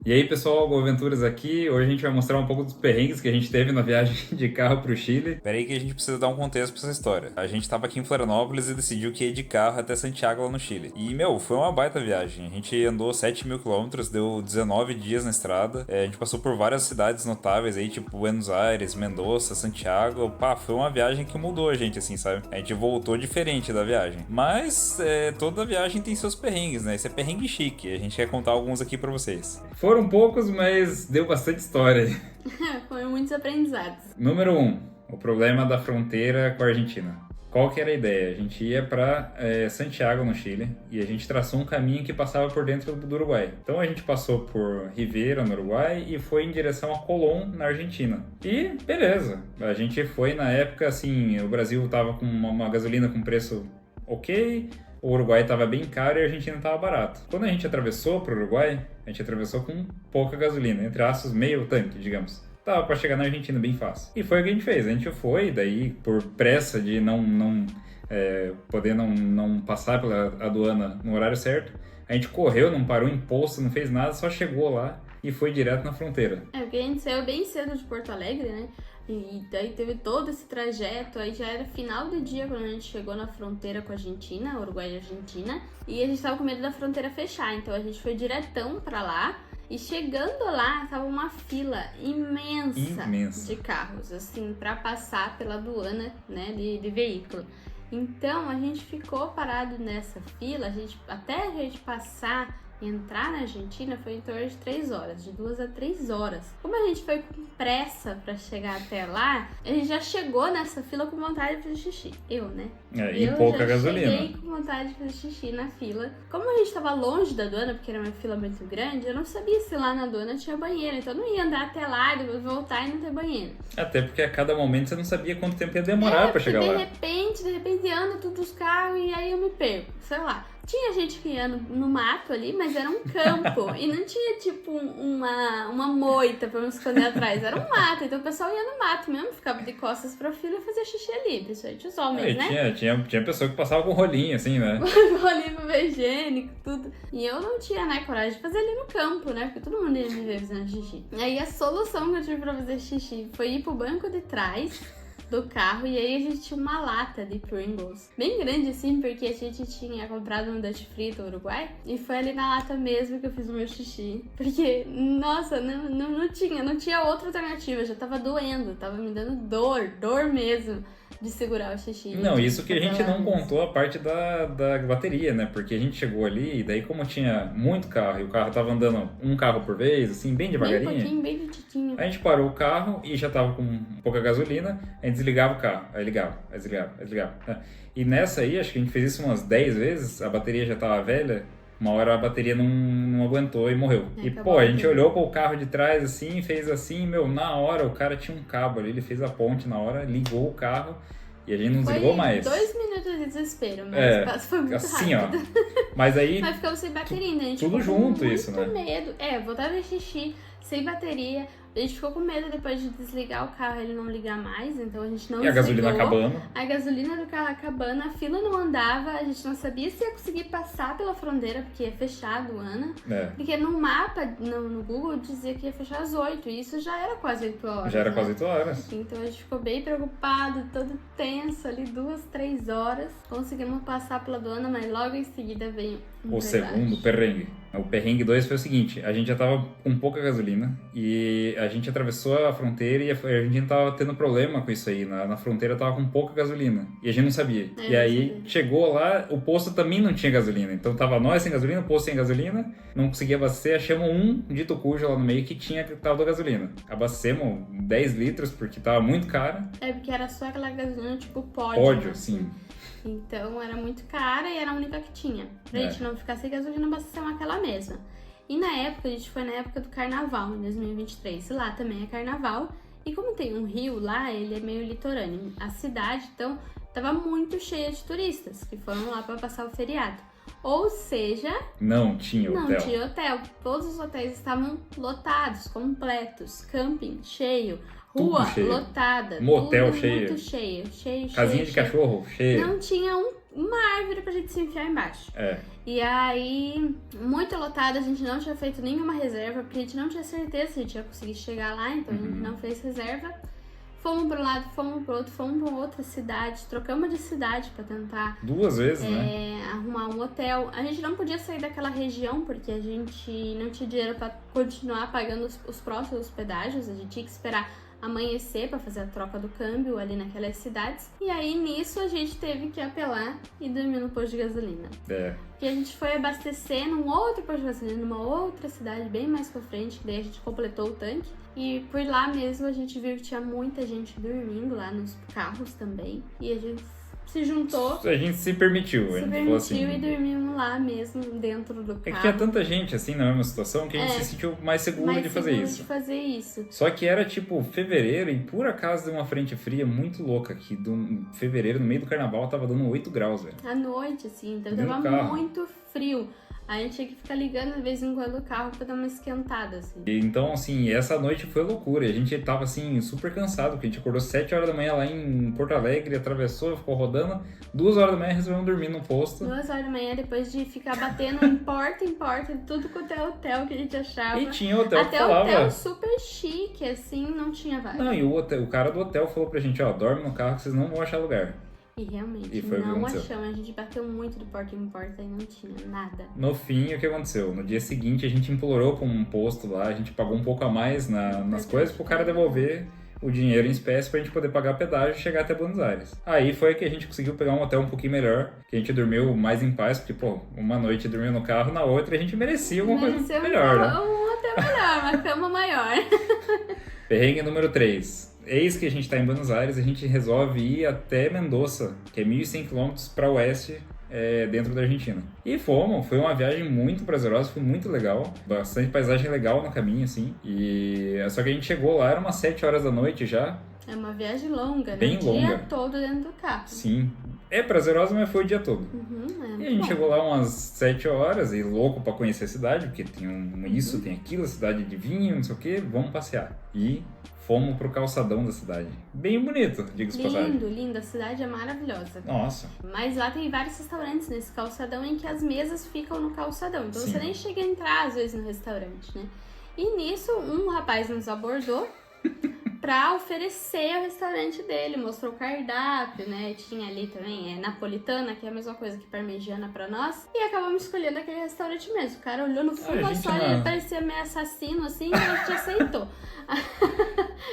E aí, pessoal, Go Aventuras aqui. Hoje a gente vai mostrar um pouco dos perrengues que a gente teve na viagem de carro pro Chile. Pera aí que a gente precisa dar um contexto pra essa história. A gente tava aqui em Florianópolis e decidiu que ia de carro até Santiago, lá no Chile. E, foi uma baita viagem. A gente andou 7.000 quilômetros, deu 19 dias na estrada. A gente passou por várias cidades notáveis aí, tipo Buenos Aires, Mendoza, Santiago. Pá, foi uma viagem que mudou a gente, assim, sabe? A gente voltou diferente da viagem. Mas, toda viagem tem seus perrengues, né? Esse é perrengue chique. A gente quer contar alguns aqui pra vocês. Foram poucos, mas deu bastante história. Foram muitos aprendizados. Número 1, o problema da fronteira com a Argentina. Qual que era a ideia? A gente ia para Santiago, no Chile, e a gente traçou um caminho que passava por dentro do Uruguai. Então a gente passou por Rivera, no Uruguai, e foi em direção a Colón, na Argentina. E beleza, a gente foi na época, assim, o Brasil tava com uma gasolina com preço ok, o Uruguai estava bem caro e a Argentina estava barato. Quando a gente atravessou para o Uruguai, a gente atravessou com pouca gasolina, entre aspas, meio tanque, digamos. Tava para chegar na Argentina bem fácil. E foi o que a gente fez. A gente foi, daí por pressa de poder não passar pela aduana no horário certo, a gente correu, não parou em posto, não fez nada, só chegou lá e foi direto na fronteira. Porque a gente saiu bem cedo de Porto Alegre, né? E daí teve todo esse trajeto, aí já era final do dia quando a gente chegou na fronteira com a Argentina, Uruguai e Argentina, e a gente tava com medo da fronteira fechar, então a gente foi diretão pra lá, e chegando lá, tava uma fila imensa de carros, assim, pra passar pela aduana, né, de veículo. Então a gente ficou parado nessa fila, até a gente passar entrar na Argentina foi em torno de 3 horas, de 2 a 3 horas. Como a gente foi com pressa pra chegar até lá, a gente já chegou nessa fila com vontade de fazer xixi. Eu, né? E pouca gasolina. Eu cheguei com vontade de fazer xixi na fila. Como a gente tava longe da aduana, porque era uma fila muito grande, eu não sabia se lá na aduana tinha banheiro. Então eu não ia andar até lá e depois voltar e não ter banheiro. Até porque a cada momento você não sabia quanto tempo ia demorar pra chegar lá. De repente anda tudo os carros e aí eu me perco, sei lá. Tinha gente que ia no mato ali, mas era um campo. E não tinha, tipo, uma moita pra me esconder atrás. Era um mato. Então o pessoal ia no mato mesmo, ficava de costas pra fila e fazia xixi ali. Principalmente os homens, né? Tinha pessoa que passava com rolinho, assim, né? Rolinho papel higiênico, tudo. E eu não tinha, né, coragem de fazer ali no campo, né? Porque todo mundo ia me ver fazendo xixi. Aí a solução que eu tive pra fazer xixi foi ir pro banco de trás do carro, e aí a gente tinha uma lata de Pringles, bem grande assim, porque a gente tinha comprado um Dutch Frito Uruguai, e foi ali na lata mesmo que eu fiz o meu xixi, porque, nossa, não tinha outra alternativa, já tava doendo, tava me dando dor mesmo de segurar o xixi. Não, isso que a gente não contou a parte da bateria, né? Porque a gente chegou ali e daí como tinha muito carro e o carro tava andando um carro por vez, assim, bem devagarinho. Bem lentitinho. A gente parou o carro e já tava com pouca gasolina, a gente desligava o carro, aí ligava, aí desligava. E nessa aí, acho que a gente fez isso umas 10 vezes, a bateria já tava velha, uma hora a bateria não aguentou e morreu. E a gente olhou pro carro de trás assim, fez assim, na hora o cara tinha um cabo ali, ele fez a ponte na hora, ligou o carro e a gente não desligou mais. 2 minutos de desespero, mas o passo foi muito assim, rápido. Ó. Mas aí. Mas ficamos sem bateria ainda, a gente tudo ficou junto com muito isso, né? medo. Voltar a ver xixi, sem bateria. A gente ficou com medo depois de desligar o carro, ele não ligar mais, então a gente não desligou. E a gasolina acabando. A gasolina do carro acabando, a fila não andava, a gente não sabia se ia conseguir passar pela fronteira, porque ia fechar a aduana. Porque no mapa, no Google, dizia que ia fechar às 8, e isso já era quase 8 horas. Já era quase 8 horas. Então a gente ficou bem preocupado, todo tenso ali, 2, 3 horas. Conseguimos passar pela aduana, mas logo em seguida veio o segundo perrengue. O perrengue 2 foi o seguinte, a gente já tava com pouca gasolina e a gente atravessou a fronteira e a gente tava tendo problema com isso aí. Na fronteira tava com pouca gasolina e a gente não sabia. E aí chegou lá, o posto também não tinha gasolina. Então tava nós sem gasolina, o posto sem gasolina, não conseguia abastecer. Achamos um dito cujo lá no meio que tinha tal da gasolina. Abastecemos 10 litros porque tava muito caro. Porque era só aquela gasolina tipo pódio. Pódio, sim. Então era muito cara e era a única que tinha. Pra gente não ficar sem gasolina, abastecemos aquela mesma. E na época, a gente foi na época do carnaval, em 2023. E lá também é carnaval. E como tem um rio lá, ele é meio litorâneo. A cidade, então, tava muito cheia de turistas que foram lá pra passar o feriado. Ou seja, Não tinha não hotel. tinha hotel. Todos os hotéis estavam lotados, completos, camping cheio, Tudo rua cheio. lotada, Motel tudo cheio. muito cheio, Casinha de cachorro, cheia. Não tinha uma árvore pra gente se enfiar embaixo. É. E aí, muito lotada, a gente não tinha feito nenhuma reserva, porque a gente não tinha certeza se a gente ia conseguir chegar lá, então a gente não fez reserva. Fomos para um lado, fomos pro outro, fomos para outra cidade, trocamos de cidade para tentar 2 vezes, né? arrumar um hotel. A gente não podia sair daquela região porque a gente não tinha dinheiro para continuar pagando os próximos hospedagens, a gente tinha que esperar amanhecer para fazer a troca do câmbio ali naquelas cidades. E aí nisso a gente teve que apelar e dormir no posto de gasolina. É. E a gente foi abastecer num outro posto de gasolina, numa outra cidade bem mais pra frente, que daí a gente completou o tanque. E por lá mesmo a gente viu que tinha muita gente dormindo lá nos carros também. E a gente se juntou, A gente se permitiu. se a gente falou permitiu assim, e dormimos lá mesmo, dentro do É que carro. tinha tanta gente assim na mesma situação que a gente se sentiu mais seguro Mais de fazer seguro isso. de fazer isso. Só que era tipo fevereiro e por acaso deu uma frente fria muito louca aqui. Fevereiro, no meio do carnaval, tava dando 8 graus, velho. À noite, assim, então Dentro tava do carro. muito frio. A gente tinha que ficar ligando de vez em quando o carro pra dar uma esquentada, assim. E então, assim, essa noite foi loucura. A gente tava, assim, super cansado, porque a gente acordou 7 horas da manhã lá em Porto Alegre, atravessou, ficou rodando. 2 horas da manhã resolvemos dormir no posto. 2 horas da manhã, depois de ficar batendo em porta, tudo quanto é hotel que a gente achava. E tinha hotel que Até falava... hotel super chique, assim, não tinha vaga. Não, e o cara do hotel falou pra gente, ó, dorme no carro que vocês não vão achar lugar. E realmente, E foi o que não aconteceu. achamos. A gente bateu muito de porta em porta e não tinha nada. No fim, o que aconteceu? No dia seguinte, a gente implorou pra um posto lá, a gente pagou um pouco a mais nas coisas pro cara devolver o dinheiro em espécie pra gente poder pagar pedágio e chegar até Buenos Aires. Aí foi que a gente conseguiu pegar um hotel um pouquinho melhor, que a gente dormiu mais em paz, porque, pô, uma noite dormiu no carro, na outra a gente merecia uma coisa Mereceu melhor, né? um hotel melhor, uma cama maior. Perrengue número 3. Eis que a gente tá em Buenos Aires, a gente resolve ir até Mendoza, que é 1.100 km para oeste, dentro da Argentina. E fomos, foi uma viagem muito prazerosa, foi muito legal, bastante paisagem legal no caminho, assim. Só que a gente chegou lá, era umas 7 horas da noite já. É uma viagem longa, né? Bem O dia longa. todo dentro do carro. Sim, é prazerosa, mas foi o dia todo. E a gente chegou lá umas 7 horas e louco pra conhecer a cidade, porque tem isso, tem aquilo, a cidade de vinho, não sei o que, vamos passear. E fomos pro calçadão da cidade. Bem bonito, diga-se de passagem. Lindo, lindo. A cidade é maravilhosa. Nossa. Mas lá tem vários restaurantes nesse calçadão em que as mesas ficam no calçadão. Então Sim. você nem chega a entrar, às vezes, no restaurante, né? E nisso, um rapaz nos abordou pra oferecer o restaurante dele. Mostrou o cardápio, né? Tinha ali também napolitana, que é a mesma coisa que parmegiana pra nós. E acabamos escolhendo aquele restaurante mesmo. O cara olhou no fundo a da gente olha, não- ele parecia meio assassino, assim, e a gente aceitou.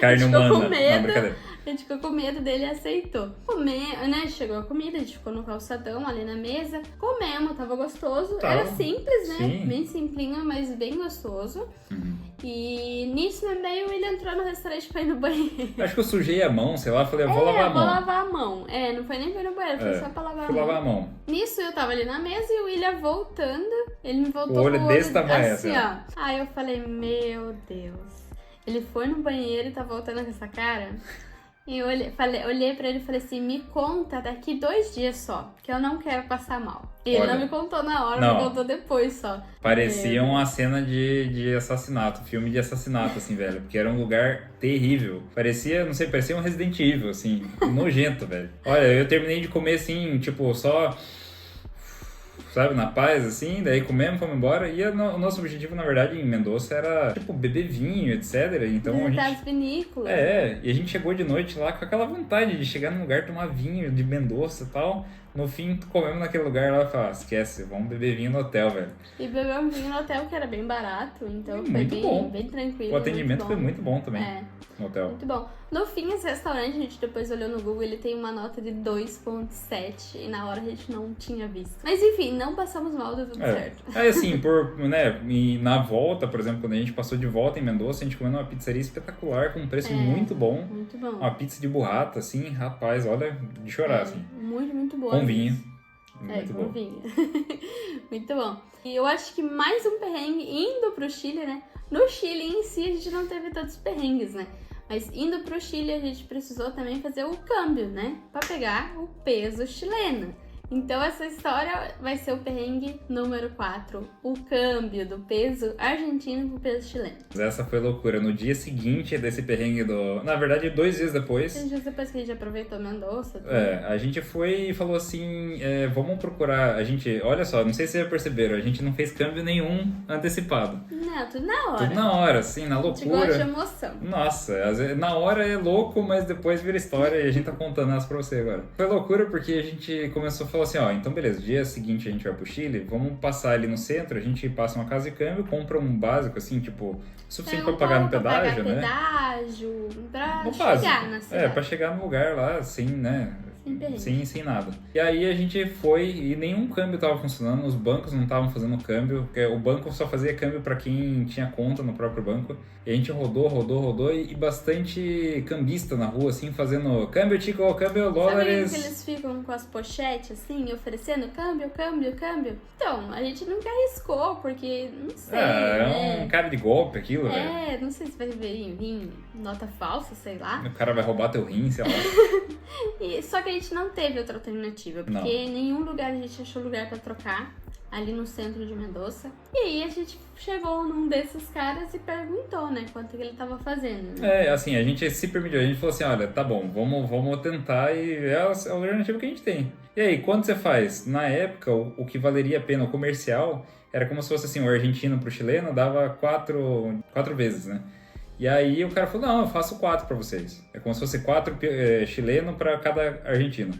Carne ficou humana. com medo. Não, brincadeira. A gente ficou com medo dele e aceitou. Né? Chegou a comida, a gente ficou no calçadão ali na mesa. Comemos, tava gostoso. Tava. Era simples, né? Sim. Bem simplinho, mas bem gostoso. E nisso, no meio, ele entrou no restaurante pra ir no banheiro. Acho que eu sujei a mão, sei lá, falei, eu vou lavar a vou mão. lavar a mão. Não foi nem pra ir no banheiro, foi É, só pra lavar Fui a mão. lavar a mão. Nisso, eu tava ali na mesa e o William voltando. Ele me voltou O olho com o desse tamanho, assim, assim, ó. Aí eu falei, meu Deus. Ele foi no banheiro e tá voltando com essa cara? E eu olhei pra ele e falei assim, me conta daqui 2 dias só, que eu não quero passar mal. E ele Olha, não me contou na hora, não. me contou depois só. Parecia uma cena de assassinato, filme de assassinato, assim, velho. Porque era um lugar terrível. Parecia, não sei, parecia um Resident Evil, assim, nojento, velho. Olha, eu terminei de comer, assim, tipo, só... Sabe, na paz, assim, daí comemos, fomos embora. E o nosso objetivo, na verdade, em Mendoza era, tipo, beber vinho, etc. Então a Visitar gente... as vinícolas. E a gente chegou de noite lá com aquela vontade de chegar num lugar, tomar vinho de Mendoza e tal. No fim, comemos naquele lugar lá e falamos, esquece, vamos beber vinho no hotel, velho. E bebemos vinho no hotel, que era bem barato, então foi Muito bom. bem tranquilo. O atendimento foi muito bom também É. no hotel. Muito bom. No fim, esse restaurante, a gente depois olhou no Google, ele tem uma nota de 2.7 e na hora a gente não tinha visto. Mas enfim, não passamos mal, deu tudo certo. Aí assim, e na volta, por exemplo, quando a gente passou de volta em Mendoza, a gente comeu numa pizzaria espetacular, com um preço muito bom. Muito bom. Uma pizza de burrata, assim, rapaz, olha, de chorar, assim. Muito, muito boa. Com vinho. Com bom. vinho. Muito bom. E eu acho que mais um perrengue indo pro Chile, né? No Chile em si a gente não teve tantos perrengues, né? Mas indo pro Chile a gente precisou também fazer o câmbio, né? Pra pegar o peso chileno. Então essa história vai ser o perrengue número 4. O câmbio do peso argentino pro peso chileno. Essa foi loucura. No dia seguinte desse perrengue Na verdade, 2 dias depois... 2 dias depois que a gente aproveitou Mendoza. A gente foi e falou assim, vamos procurar... A gente, olha só, não sei se vocês já perceberam, a gente não fez câmbio nenhum antecipado. Não, tudo na hora. Tudo na hora, assim, na loucura. A gente gosta de emoção. Nossa, às vezes, na hora é louco, mas depois vira história e a gente tá contando essa pra você agora. Foi loucura porque a gente começou a falar assim, então beleza, dia seguinte a gente vai pro Chile, vamos passar ali no centro, a gente passa uma casa de câmbio, compra um básico, assim, tipo, suficiente pra pagar no pedágio, né? Pedágio, pra no chegar básico. na cidade. Pra chegar no lugar lá, assim, né? Sem nada. E aí a gente foi e nenhum câmbio tava funcionando, os bancos não estavam fazendo câmbio, porque o banco só fazia câmbio para quem tinha conta no próprio banco. E a gente rodou e bastante cambista na rua, assim, fazendo câmbio chico, câmbio dólares. Sabe que eles ficam com as pochetes, assim, oferecendo câmbio? Então, a gente nunca arriscou, porque, não sei, É um cara de golpe aquilo, velho. Não sei se vai vir nota falsa, sei lá. O cara vai roubar teu rim, sei lá. Só que a gente não teve outra alternativa, porque em nenhum lugar a gente achou lugar pra trocar, ali no centro de Mendoza. E aí a gente chegou num desses caras e perguntou, né, quanto que ele tava fazendo. Né? Assim, a gente se permitiu, a gente falou assim, olha, tá bom, vamos tentar e é a alternativa que a gente tem. E aí, quanto você faz? Na época, o que valeria a pena, o comercial, era como se fosse assim, o argentino pro chileno dava 4 vezes, né? E aí o cara falou, não, eu faço 4 pra vocês. É como se fosse 4 chileno pra cada argentino.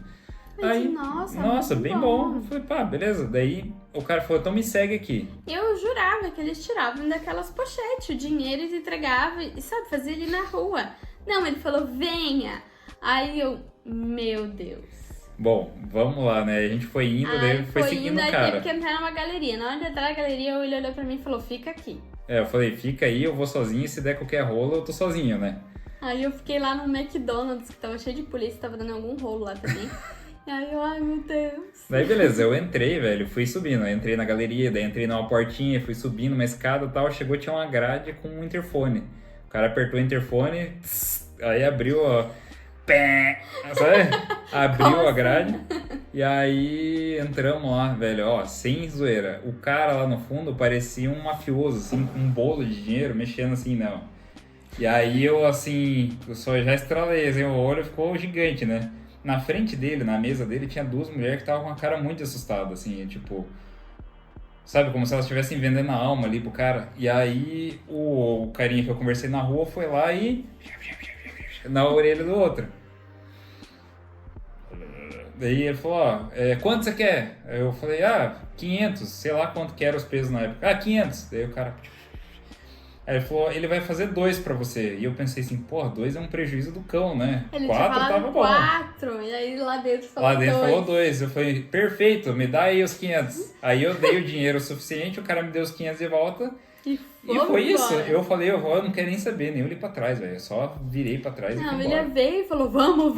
Aí, nossa, bem bom. Eu falei, pá, beleza. Daí o cara falou, então me segue aqui. Eu jurava que eles tiravam daquelas pochetes o dinheiro e entregavam, e sabe, fazia ali na rua. Não, ele falou, venha. Aí eu, meu Deus. Bom, vamos lá, né? A gente foi indo, daí foi seguindo o cara. Aí teve que entrar numa galeria. Na hora de entrar na galeria, ele olhou pra mim e falou, fica aqui. Eu falei, fica aí, eu vou sozinho, e se der qualquer rolo, eu tô sozinho, né? Aí eu fiquei lá no McDonald's, que tava cheio de polícia, tava dando algum rolo lá também. E aí eu, ai meu Deus. Daí beleza, eu entrei, velho, fui subindo. Eu entrei na galeria, daí entrei numa portinha, fui subindo uma escada e tal. Chegou, tinha uma grade com um interfone. O cara apertou o interfone, aí abriu, ó. Pé, sabe? Abriu a grade. E aí entramos lá, velho, ó, sem zoeira. O cara lá no fundo parecia um mafioso, assim, com um bolo de dinheiro, mexendo assim, não. E aí eu, assim, eu só já estralei, assim, o olho ficou gigante, né? Na frente dele, na mesa dele, tinha 2 mulheres que estavam com a cara muito assustada, assim, tipo... Sabe, como se elas estivessem vendendo a alma ali pro cara. E aí o carinha que eu conversei na rua foi lá e... na orelha do outro. Daí ele falou, ó, quanto você quer? Eu falei, 500, sei lá quanto que eram os pesos na época. 500. Daí o cara... Aí ele falou, ele vai fazer 2 pra você. E eu pensei assim, 2 é um prejuízo do cão, né? Ele 4 tava bom. 4, e aí lá dentro falou 2. Lá dentro falou 2. Eu falei, perfeito, me dá aí os 500. Aí eu dei o dinheiro suficiente, o cara me deu os 500 de volta. E foi isso. Eu falei, eu não quero nem saber, nem olhei pra trás, velho. Eu só virei pra trás e fui embora. Ele veio e falou, vamos.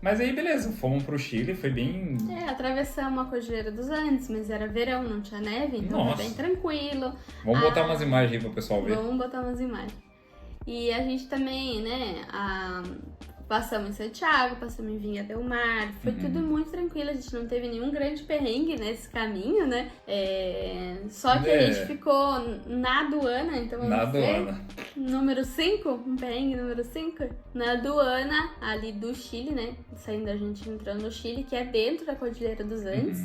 Mas aí, beleza, fomos pro Chile, foi bem... atravessamos a Cordilheira dos Andes, mas era verão, não tinha neve, então foi bem tranquilo. Vamos botar umas imagens aí pro pessoal ver. Vamos botar umas imagens. E a gente também, né, passamos em Santiago, passamos em Vinha del Mar, foi tudo muito tranquilo, a gente não teve nenhum grande perrengue nesse caminho, né? Só que a gente ficou na aduana, então na aduana. Número 5, um perrengue número 5, na aduana ali do Chile, né? Saindo da Argentina, entrando no Chile, que é dentro da Cordilheira dos Andes.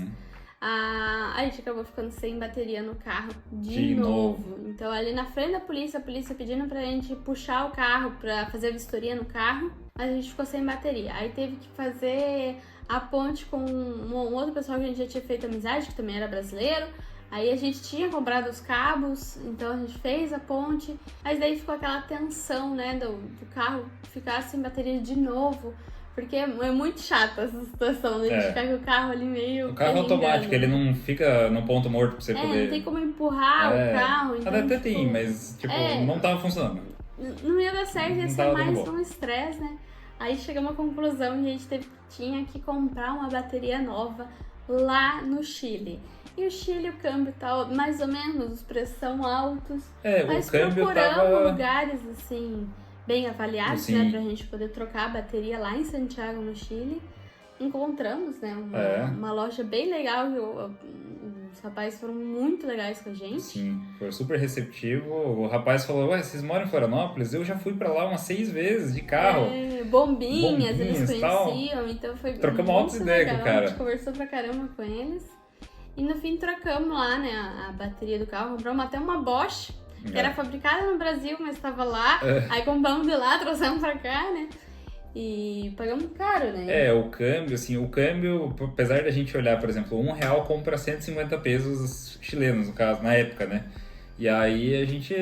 A gente acabou ficando sem bateria no carro de novo. Então ali na frente da polícia, a polícia pedindo pra gente puxar o carro pra fazer a vistoria no carro, mas a gente ficou sem bateria. Aí teve que fazer a ponte com um outro pessoal que a gente já tinha feito amizade, que também era brasileiro. Aí a gente tinha comprado os cabos, então a gente fez a ponte, mas daí ficou aquela tensão, né, do carro ficar sem bateria de novo. Porque é muito chata essa situação, né? De ficar com o carro ali meio... O carro automático, ele não fica no ponto morto pra você poder... não tem como empurrar o carro. Então, até tem, mas não tava funcionando. Não ia dar certo, ia ser mais um estresse, né? Aí chegamos à conclusão que a gente tinha que comprar uma bateria nova lá no Chile. E o Chile, o câmbio tá mais ou menos, os preços são altos. Mas o câmbio procuramos lugares, assim... bem avaliados, né, pra gente poder trocar a bateria lá em Santiago, no Chile. encontramos, né, uma loja bem legal, os rapazes foram muito legais com a gente. Sim, foi super receptivo. O rapaz falou, ué, vocês moram em Florianópolis? Eu já fui pra lá umas 6 vezes de carro. Bombinhas, eles tal. conheciam, então foi Trocamos muito altas ideias legal. com o cara. A gente conversou pra caramba com eles. E no fim trocamos lá, né, a bateria do carro, compramos até uma Bosch, que era fabricada no Brasil, mas estava lá. Aí compramos de lá, trouxemos pra cá, né? E pagamos caro, né? O câmbio, apesar da gente olhar, por exemplo, R$1 compra 150 pesos chilenos, no caso, na época, né? E aí a gente,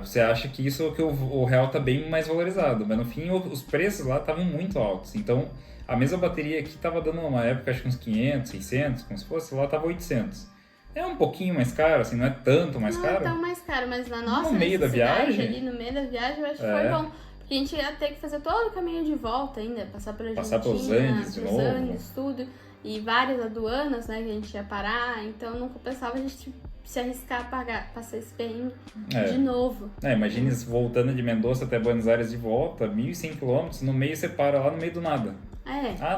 você acha que isso que o real tá bem mais valorizado, mas no fim os preços lá estavam muito altos. Então, a mesma bateria aqui tava dando uma época, acho que uns 500, 600, como se fosse, lá tava 800. É um pouquinho mais caro, assim, não é tanto mais caro. Não é tão mais caro, mas na nossa no meio da viagem, ali no meio da viagem, eu acho que foi bom. Porque a gente ia ter que fazer todo o caminho de volta ainda, passar pela Argentina, pelos Andes de novo. Andes, tudo, e várias aduanas, né, que a gente ia parar, então não compensava a gente se arriscar a passar esse perrengue de novo. Imagine voltando de Mendoza até Buenos Aires de volta, 1.100 km, no meio você para lá no meio do nada.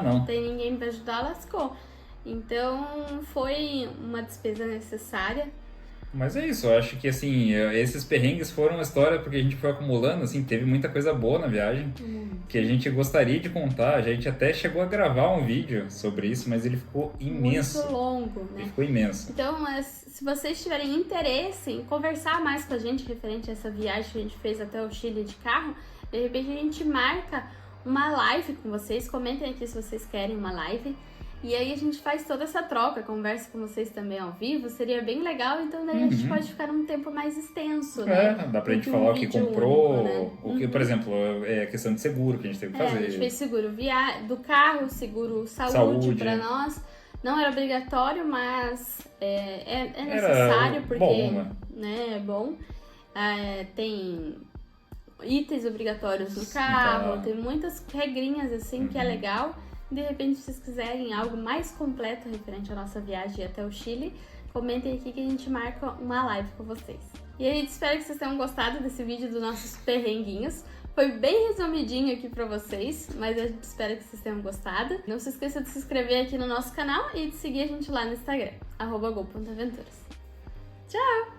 Não tem ninguém pra ajudar, lascou. Então foi uma despesa necessária. Mas é isso, eu acho que assim, esses perrengues foram uma história porque a gente foi acumulando, assim, teve muita coisa boa na viagem que a gente gostaria de contar. A gente até chegou a gravar um vídeo sobre isso, mas ele ficou imenso. Muito longo, né? Ele ficou imenso. Então, se vocês tiverem interesse em conversar mais com a gente referente a essa viagem que a gente fez até o Chile de carro, de repente a gente marca uma live com vocês. Comentem aqui se vocês querem uma live. E aí a gente faz toda essa troca, conversa com vocês também ao vivo, seria bem legal, então daí a gente pode ficar num tempo mais extenso, né? Dá pra gente falar o que comprou, único, né? o que, por exemplo, a questão de seguro que a gente teve que fazer. A gente fez seguro do carro, seguro saúde pra nós. Não era obrigatório, mas é necessário porque bom, né, é bom. Tem itens obrigatórios no carro, tem muitas regrinhas assim que é legal. De repente, se vocês quiserem algo mais completo referente à nossa viagem até o Chile, comentem aqui que a gente marca uma live com vocês. E a gente espera que vocês tenham gostado desse vídeo dos nossos perrenguinhos. Foi bem resumidinho aqui pra vocês, mas a gente espera que vocês tenham gostado. Não se esqueça de se inscrever aqui no nosso canal e de seguir a gente lá no Instagram, @go.aventuras. Tchau!